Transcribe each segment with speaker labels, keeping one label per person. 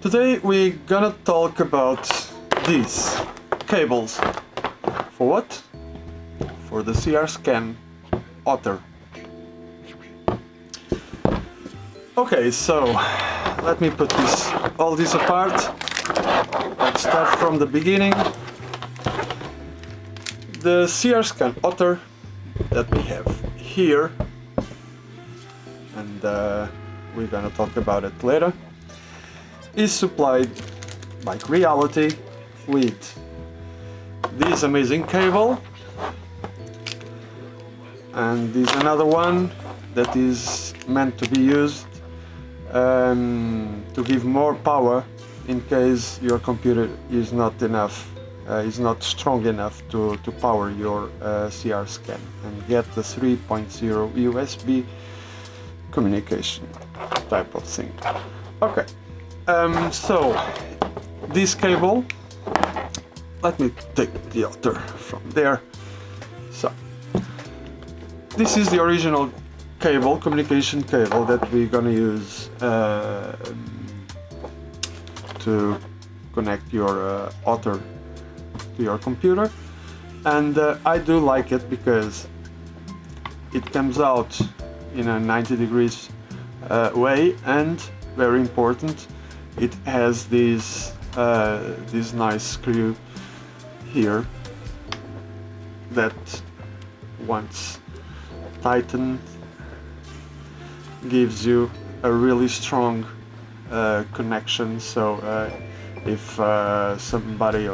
Speaker 1: Today we're gonna talk about these cables. For what? For the CR scan Otter. Okay, so let me put all this apart. Let's start from the beginning. The CR scan Otter that we have here, and we're gonna talk about it later, is supplied by Creality with this amazing cable, and this another one that is meant to be used to give more power in case your computer is not strong enough to power your CR scan and get the 3.0 USB communication type of thing. Okay, so this cable, let me take the Otter from there. So this is the original cable, communication cable, that we're gonna use to connect your Otter to your computer, and I do like it because it comes out in a 90 degrees way, and very important, it has this nice screw here that once tightened gives you a really strong connection, so if somebody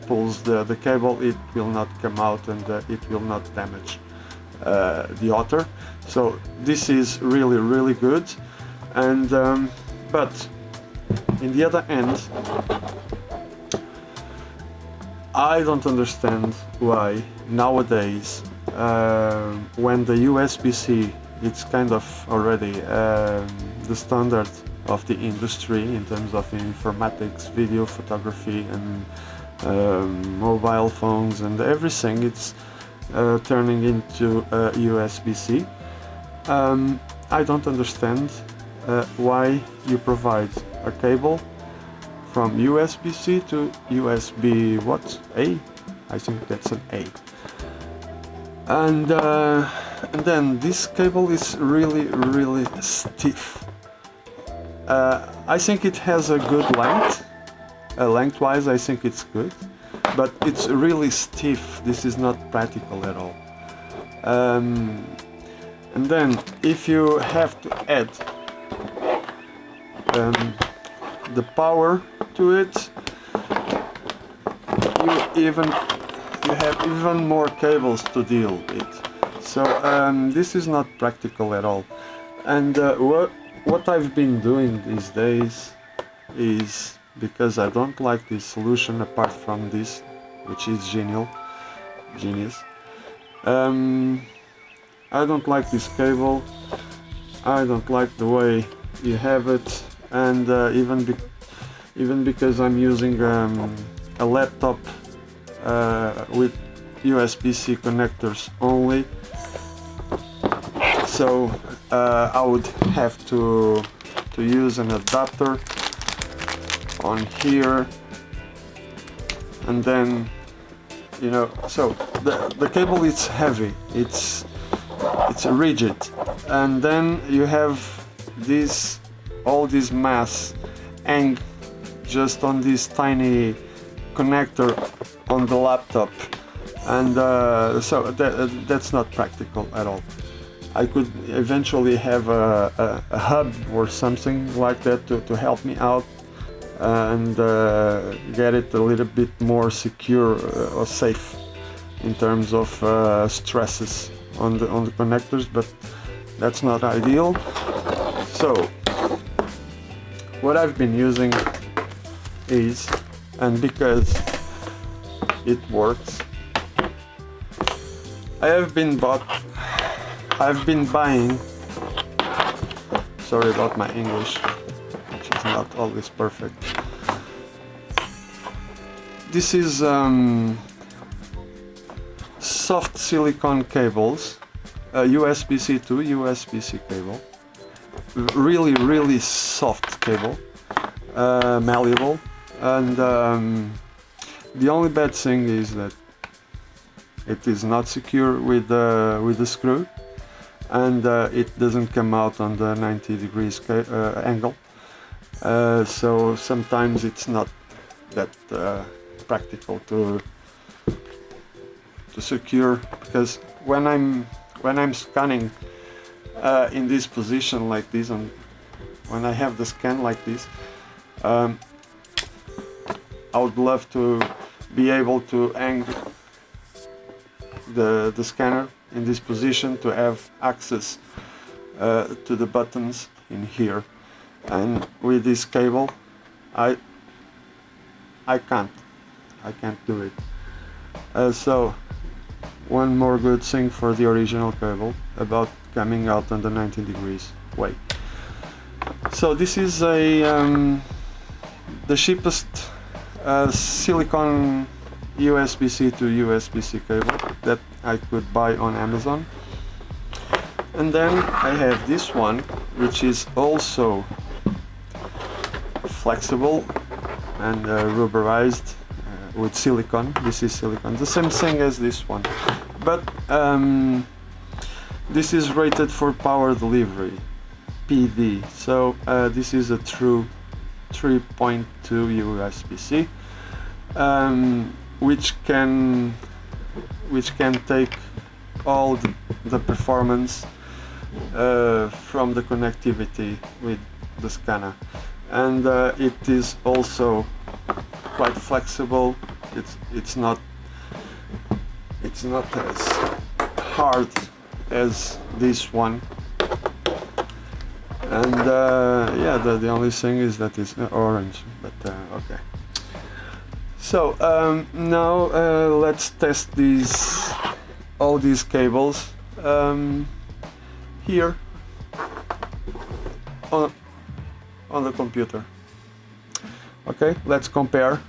Speaker 1: pulls the cable, it will not come out and it will not damage the Otter. So this is really good, and but in the other end, I don't understand why nowadays when the USB-C, it's kind of already the standard of the industry in terms of informatics, video, photography, and mobile phones and everything, it's turning into USB-C. I don't understand why you provide a cable from USB-C to USB what? A? I think that's an A. And then this cable is really stiff. I think it has a good length. Lengthwise, I think it's good, but it's really stiff. This is not practical at all. And then, if you have to add the power to it, you have even more cables to deal with. So this is not practical at all. And what I've been doing these days is, because I don't like this solution apart from this, which is genius. I don't like this cable. I don't like the way you have it, and even because I'm using a laptop with USB-C connectors only, so I would have to use an adapter on here, and then so the cable is heavy, it's rigid, and then you have all this mass hang just on this tiny connector on the laptop, and so that's not practical at all. I could eventually have a hub or something like that to help me out and get it a little bit more secure or safe in terms of stresses on the connectors, but that's not ideal. So what I've been using is, and because it works, I've been buying, sorry about my English, which is not always perfect. This is soft silicone cables, USB-C to USB-C cable, really soft cable, malleable, and the only bad thing is that it is not secure with the screw, and it doesn't come out on the 90 degrees angle. So sometimes it's not that practical to secure, because when I'm scanning in this position like this, and when I have the scan like this, I would love to be able to hang the scanner in this position to have access to the buttons in here, and with this cable I can't do it. So one more good thing for the original cable about coming out on the 90 degrees way. So this is the cheapest silicone USB-C to USB-C cable that I could buy on Amazon. And then I have this one, which is also flexible and rubberized with silicone. This is silicone, the same thing as this one, but this is rated for power delivery, PD. So this is a true 3.2 USB-C, which can take all the performance from the connectivity with the scanner, and it is also quite flexible. It's not as hard as this one, and yeah, the only thing is that it's orange, but okay. So now let's test all these cables here on the computer. Okay, let's compare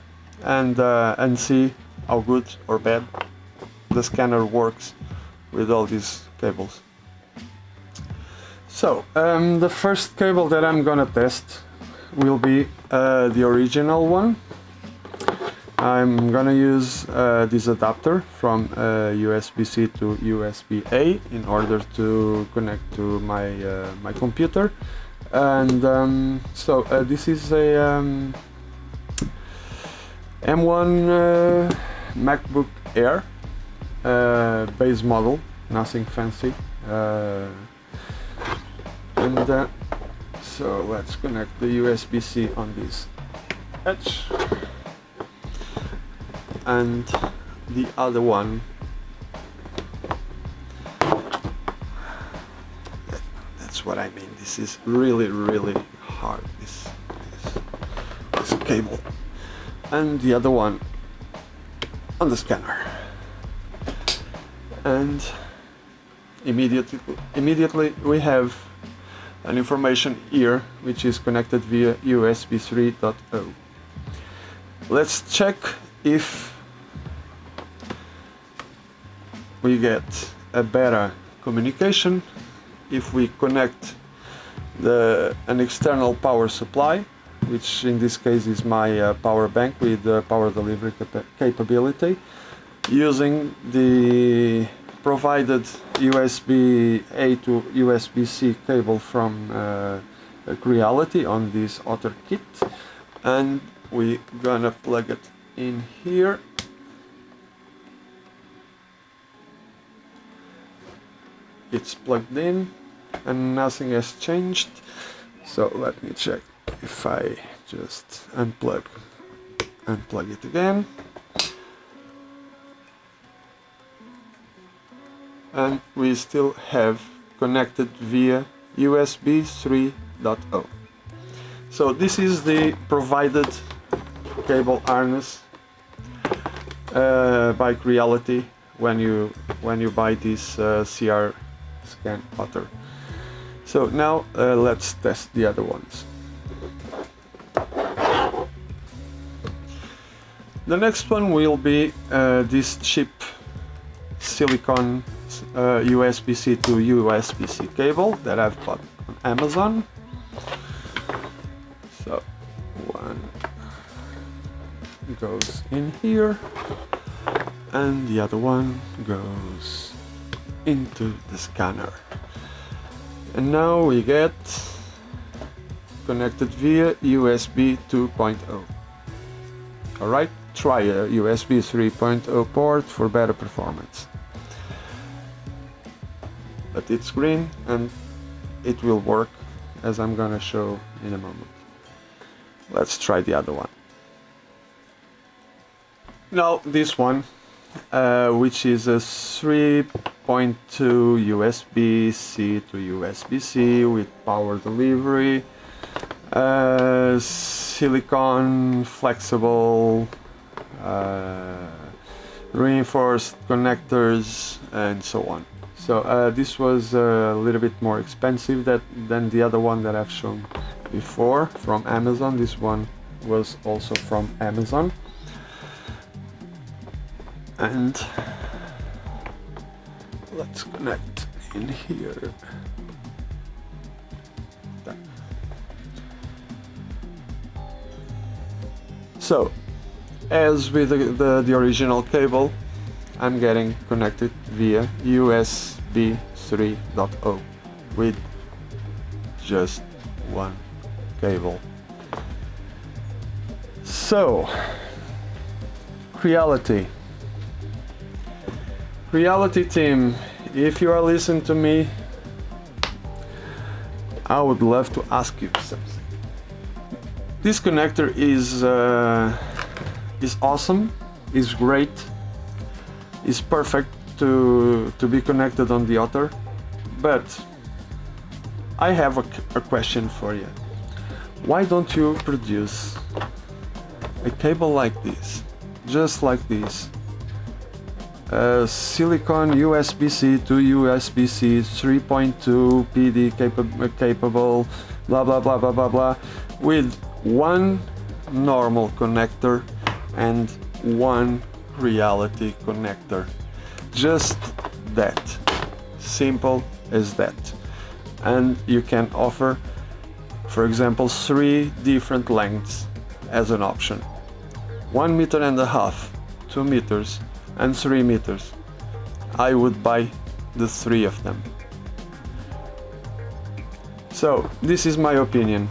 Speaker 1: and see how good or bad the scanner works with all these cables. So the first cable that I'm gonna test will be the original one. I'm gonna use this adapter from USB-C to USB-A in order to connect to my computer, and so this is a M1 MacBook Air base model, nothing fancy, and so let's connect the USB-C on this edge, and the other one, that's what I mean, this is really hard, this cable, and the other one on the scanner, and immediately we have an information here which is connected via USB 3.0. Let's check if we get a better communication if we connect an external power supply, which in this case is my power bank with power delivery capability, using the provided USB-A to USB-C cable from Creality on this Otter kit, and we're gonna plug it in here. It's plugged in and nothing has changed, so let me check if I just unplug it again, and we still have connected via USB 3.0. So this is the provided cable harness by Creality when you buy this CR Scan Otter. So now let's test the other ones. The next one will be this cheap silicone USB-C to USB-C cable that I've bought on Amazon. So 1, goes in here, and the other one goes into the scanner. And now we get connected via USB 2.0. Alright, try a USB 3.0 port for better performance. But it's green and it will work, as I'm gonna show in a moment. Let's try the other one. Now this one, which is a 3.2 USB-C to USB-C with power delivery, silicone, flexible, reinforced connectors, and so on. So this was a little bit more expensive than the other one that I've shown before from Amazon. This one was also from Amazon. And let's connect in here. So, as with the original cable, I'm getting connected via USB 3.0 with just one cable. So, Creality team, if you are listening to me, I would love to ask you something. This connector is awesome, is great, is perfect to be connected on the Otter, but I have a question for you. Why don't you produce a cable like this, just like this? Silicon USB-C to USB-C 3.2 PD capable, blah blah blah blah blah blah, with one normal connector and one Creality connector. Just that, simple as that. And you can offer, for example, 3 different lengths as an option: 1.5 meters, 2 meters, and 3 meters. I would buy the 3 of them. So this is my opinion.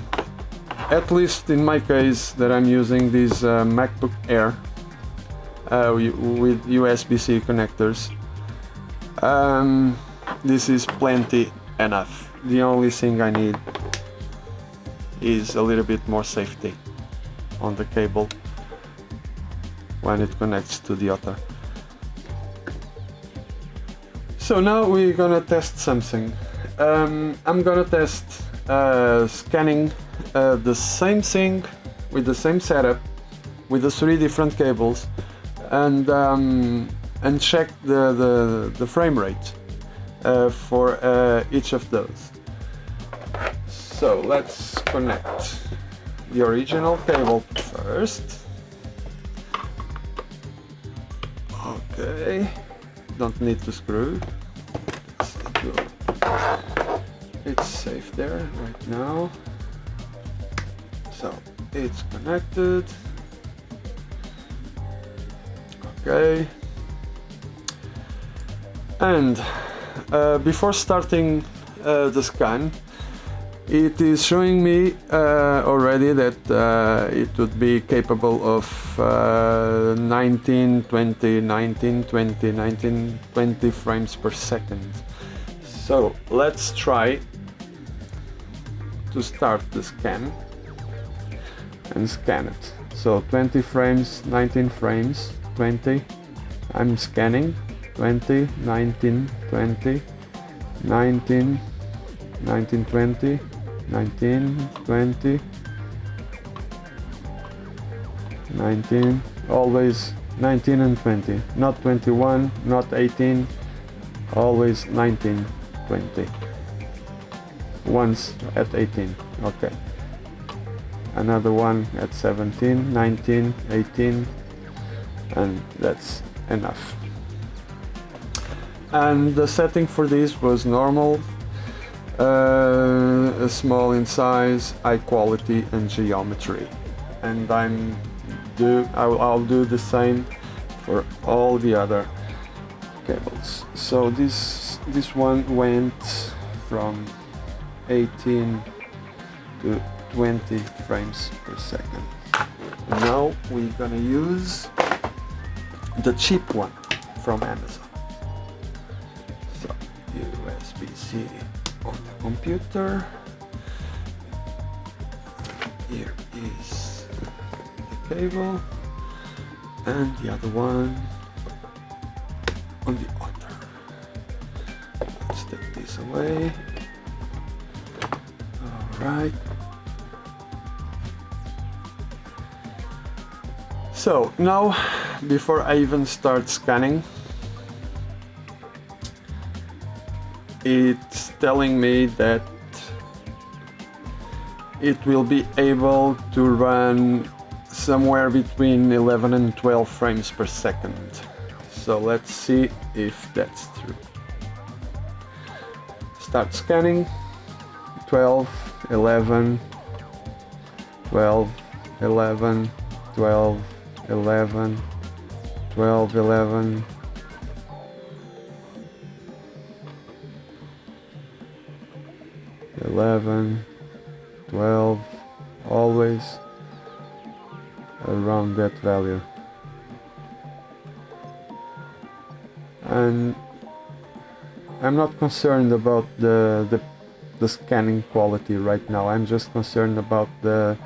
Speaker 1: At least in my case, that I'm using this MacBook Air with USB-C connectors. This is plenty enough. The only thing I need is a little bit more safety on the cable when it connects to the Otter. So now we're gonna test something. I'm gonna test scanning the same thing with the same setup with the 3 different cables, and check the frame rate for each of those. So let's connect the original cable first. Okay, don't need to screw. It's safe there right now. So it's connected. Okay. And before starting the scan, it is showing me already that it would be capable of 1920 frames per second. So let's try to start the scan and scan it. So 20 frames, 19 frames, 20. I'm scanning 20, 19, 20, 19, 19, 20, 19, 20, 19, always 19 and 20, not 21, not 18, always 19, 20. Once at 18, okay. Another one at 17, 19, 18, and that's enough. And the setting for this was normal, small in size, high quality and geometry. And I'm I'll do the same for all the other cables. So this one went from 18 to 20 frames per second. And now we're gonna use the cheap one from Amazon. So USB-C on the computer. Here is the cable and the other one on the Otter. Let's take this away. Alright. So now, before I even start scanning, it's telling me that it will be able to run somewhere between 11 and 12 frames per second. So let's see if that's true. Start scanning. 12, 11, 12, 11, 12, 11, 12, 11, 11, 12, always around that value. And I'm not concerned about the scanning quality right now. I'm just concerned about the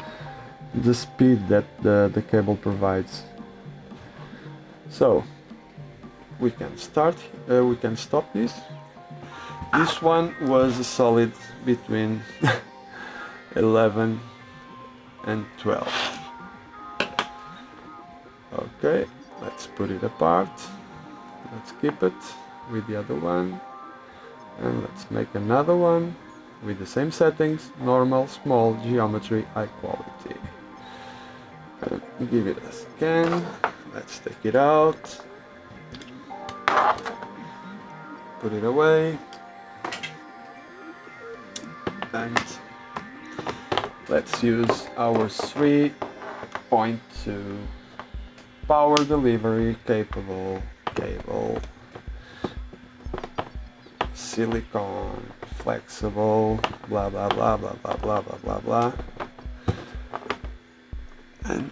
Speaker 1: speed that the cable provides. So we can start. We can stop this. This one was a solid between 11 and 12. Okay, let's put it apart. Let's keep it with the other one, and let's make another one with the same settings: normal, small, geometry, high quality. And give it a scan. Let's take it out, put it away, and let's use our 3.2 power delivery capable cable, silicone, flexible, blah blah blah blah blah blah blah blah blah, and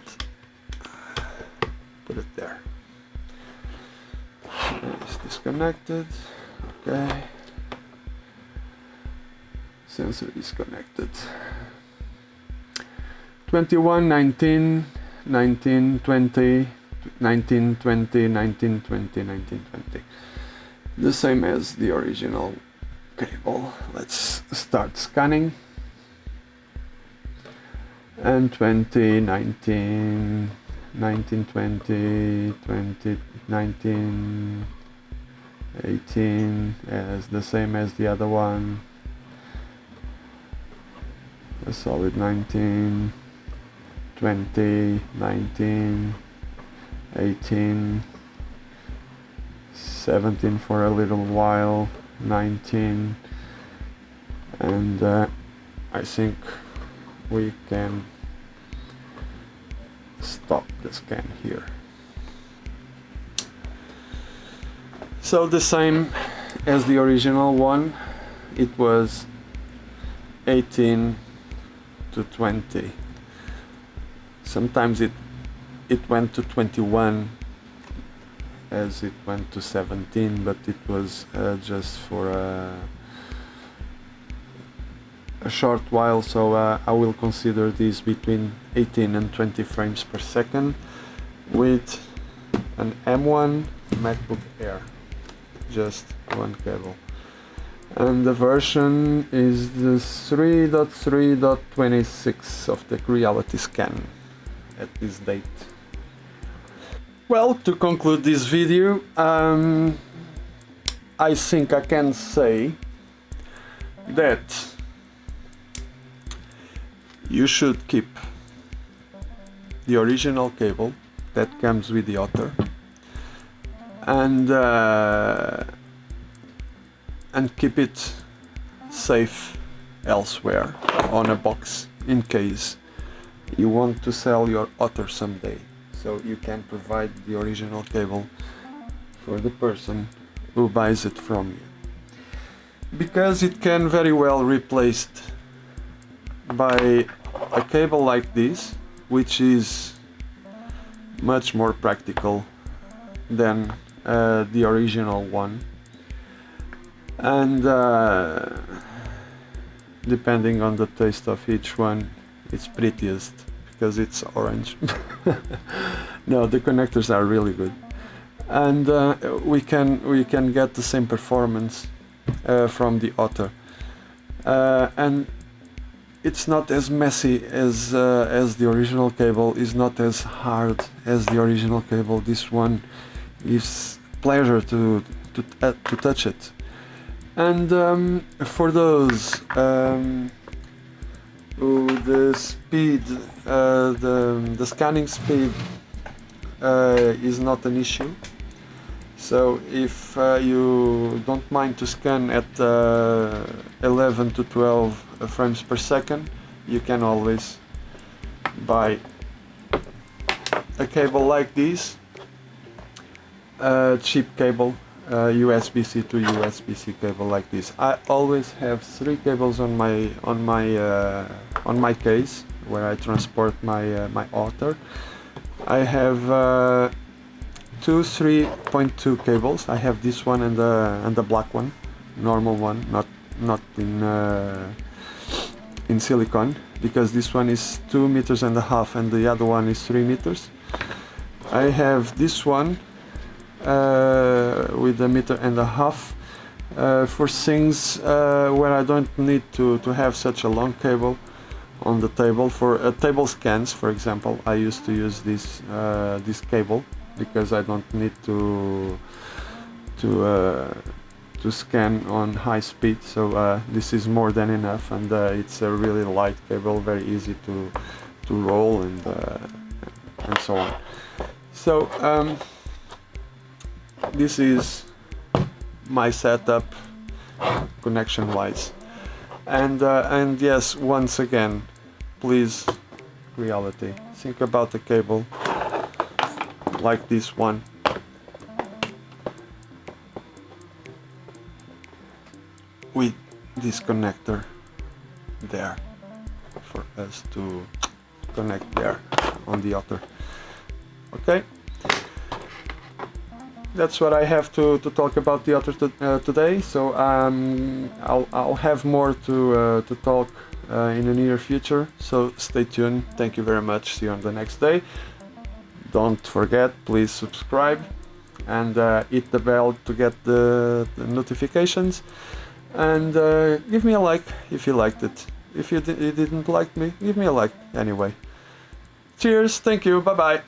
Speaker 1: put it there. It's disconnected. Okay, sensor disconnected. 21, 19, 19, 20, 19, 20, 19, 20, 19, 20. The same as the original cable. Let's start scanning. And 20, 19, 19, 20, 20, 19, 18, as the same as the other one. A solid 19, 20, 19, 18, 17 for a little while, 19, and I think we can stop the scan here. So the same as the original one, it was 18 to 20. Sometimes it went to 21 as it went to 17, but it was just for a short while, so I will consider this between 18 and 20 frames per second with an M1 MacBook Air, just one cable. And the version is the 3.3.26 of the Creality scan at this date. Well, to conclude this video, I think I can say that you should keep the original cable that comes with the Otter, and keep it safe elsewhere on a box in case you want to sell your Otter someday. so you can provide the original cable for the person who buys it from you, because it can very well replaced by a cable like this, which is much more practical than the original one, and depending on the taste of each one, it's prettiest because it's orange. No, the connectors are really good, and we can get the same performance from the Otter, and it's not as messy as the original cable, is not as hard as the original cable. This one is pleasure to touch it. And for those who the speed, the scanning speed is not an issue. So if you don't mind to scan at 11 to 12 frames per second, you can always buy a cable like this, cheap cable, USB-C to USB-C cable like this. I always have 3 cables on my case where I transport my Otter. I have 2 3.2 cables. I have this one and the black one, normal one, not in silicone, because this one is 2.5 meters and the other one is 3 meters. I have this one with 1.5 meters for things where I don't need to have such a long cable on the table. For table scans, for example, I used to use this cable because I don't need to scan on high speed. So this is more than enough, and it's a really light cable, very easy to roll and so on. So this is my setup connection wise, and yes, once again, please, Creality, think about the cable like this one, with this connector there for us to connect there on the Otter. Okay, that's what I have to talk about the Otter today. So I'll have more to talk in the near future, so stay tuned. Thank you very much. See you on the next day. Don't forget, please subscribe and hit the bell to get the notifications, and give me a like if you liked it. If you didn't like me, give me a like anyway. Cheers, thank you, bye bye.